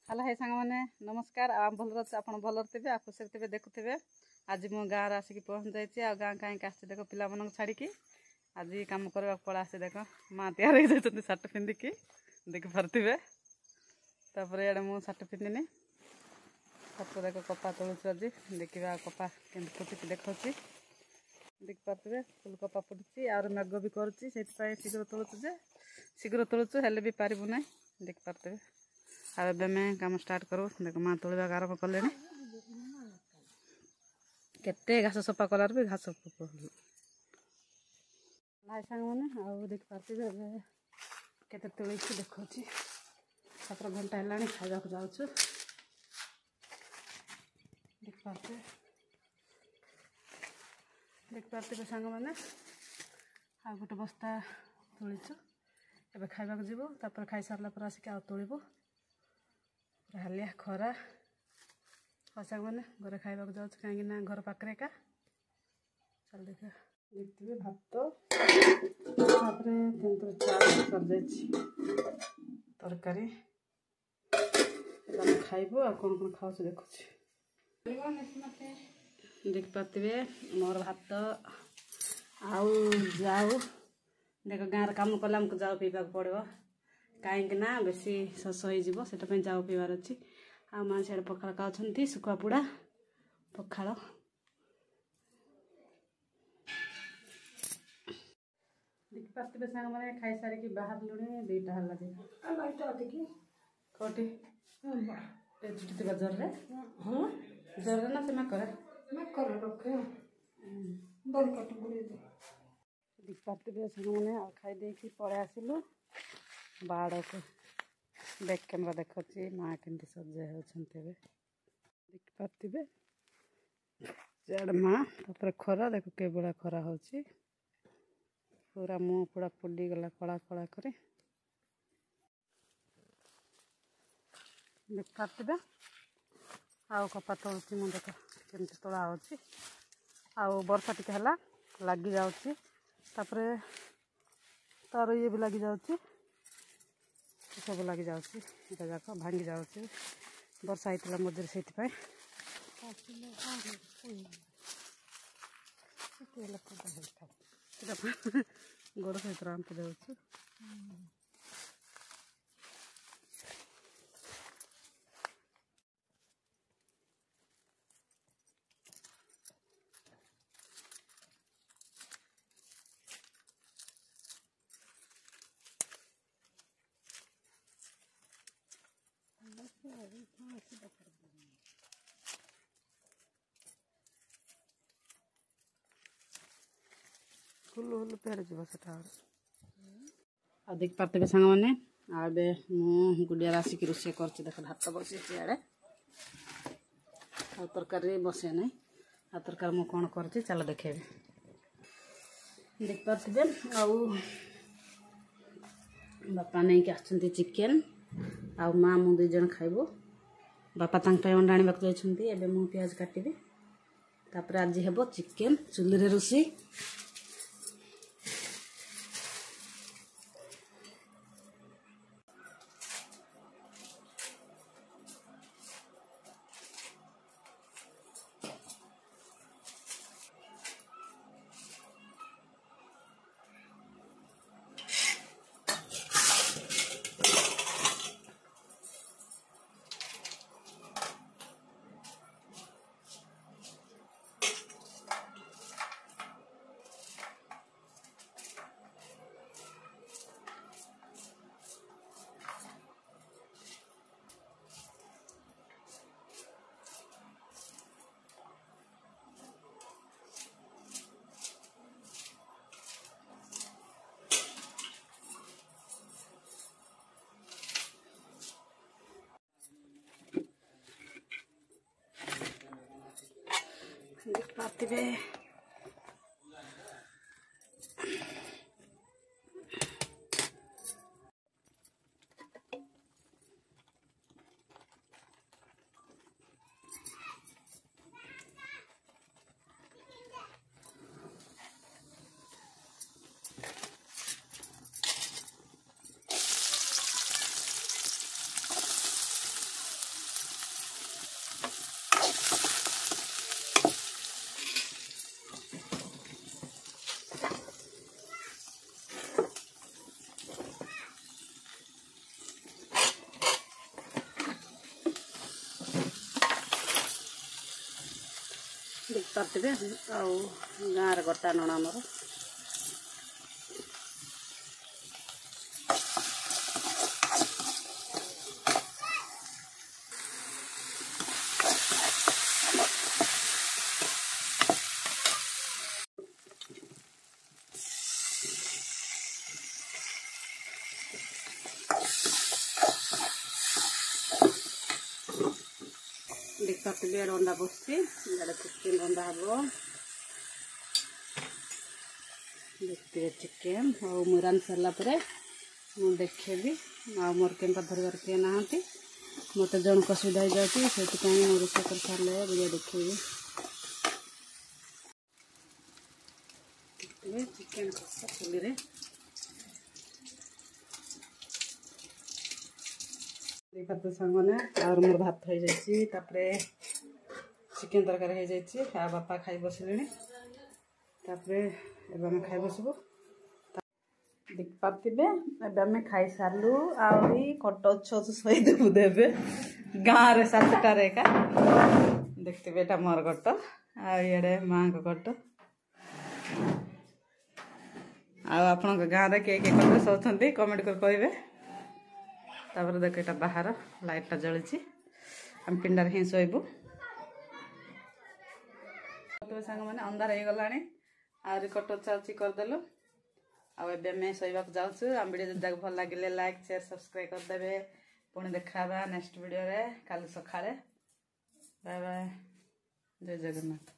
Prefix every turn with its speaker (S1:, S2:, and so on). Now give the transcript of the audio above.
S1: Hello hi सांग मैंने नमस्कार आम भल आप भल थे आप खुशी थे देखुवे आज मो गाँव आसिक पहुँच जाइए गाँ कहीं आस देख पिला छाड़ी आज कम करवा पड़ा आसे देख माँ तैयार हो सार्ट पिंधिकी देखी पारे तापर इे मुझे सार्ट पिंधिनी छत देख कपा तोलुच आज देखा कपा के फुटी देखा देखी पारे फुल कपा फुटी और मेघ भी करुच्ची शीघ्र तोलुचे शीघ्र तोलुचु हेल्ले भी पारू ना देखी पारे अब मैं कम स्टार्ट करूँ देख माँ तोड़ा आरम्भ कले केते घास सफा कलार भी घास भाई सांग मैंने आउ देख पारे केते तोड़ी देखा 7 घंटा है खावा जाऊँ देख पारे सांग मैंने आ गोटे बस्ता तोड़ीचु एवं खावा जीवु तापर खाई सारा पर आसिक आ तोड़ू हालिया खरा सांग मैंने घरे खावा जाऊँ कहीं घर पाखे एका चल देखा देखिए भात चावल सर जा तरकारी खाइबू आ कौन कौन खाऊ देखु देख पारे मोर भात आउ जाऊ देख गाँव कम कले आमको जाऊ पीवा पड़ो कहीं बेसी शस हो जाऊ पीवार अच्छी आ माँ सियाड़े पखाड़ खाऊँ शुखुआ पुड़ा पखाड़ देख पारे सांग मैंने खाई सारिकी बाहर लुणी 2टा है कौटी छुट्टी जर जर ना से देख पारे सांग मैंने खाई देखी पड़े आसलु बाड़ को बैक कैमरा देखा माँ के सजा होते देख पारे सियाड़ माँ तापर खरा देख के बड़ा खरा हो पूरा मुँह पूरा फुली गला कला कला कर देख पारे आउ कपा तोलुची मुझे देख केमती तोड़ा हो वर्षा टिके है लगी जाऊँगी तापर तार ये भी लगी जाऊँगी सब लगी जाऊँगी इटा जाक भांगी जाऊँगी वर्षा होता मझे से गोड़ सहित आमके जाऊँ हुल हुल पेड़ जीव से आ देख पारे सांग मैंने आबे मु गुड़िया आसिक रोषे कर देख भात बस आड़े आ तरकारी बसे ना आ तरकारी मु कौन कर चल देखे देख पारे आउ बापा नहीं कि आछंती चिकेन आ माँ मु 2 जन खाइबो बापा अंडा आने जाइए मु प्याज काटि तापर आज हे चिकेन चुली रे रोषे देख पारे ଦେଖିପାରୁଥିବେ ଆଉ ଗାଁରେ ଗୋଟା ନଣା ଆମର देखिए रंधा बसची चिकेन रंधा हम देखिए चिकेन और मुझे रांधि सारा मुझे देखेबी आ मोर के धरबार किए ना मत जन असुविधा हो जाती से रोषे कर सारे वीडियो देखेबी चिकेन कषा चुली देखा तो सांग मैंने और मोर भात हो जापर चिकेन तरकारी हो जाए बापा खाई बसले एवं खाई बसबू देख पारे एवं खाई सारू आई कट शहीदेबू देवे गाँव रे सातटार एका देखते ये मोर कट आड़े माँ को कट आपण गाँव में किए किए कटे सोचते कमेंट कर कहे तापर देख ये बाहर लाइटा जली आम पिंडार हिं शोबू सांग मैंने अंधार हो गला आहरी कट चाची करदेलु आमे शोवाक जाऊँ आम वीडियो भल लगे लाइक शेयर सब्सक्राइब करदे पुणी देखा नेक्स्ट वीडियो रे काली सकाळे बाय बाय जय जगन्नाथ।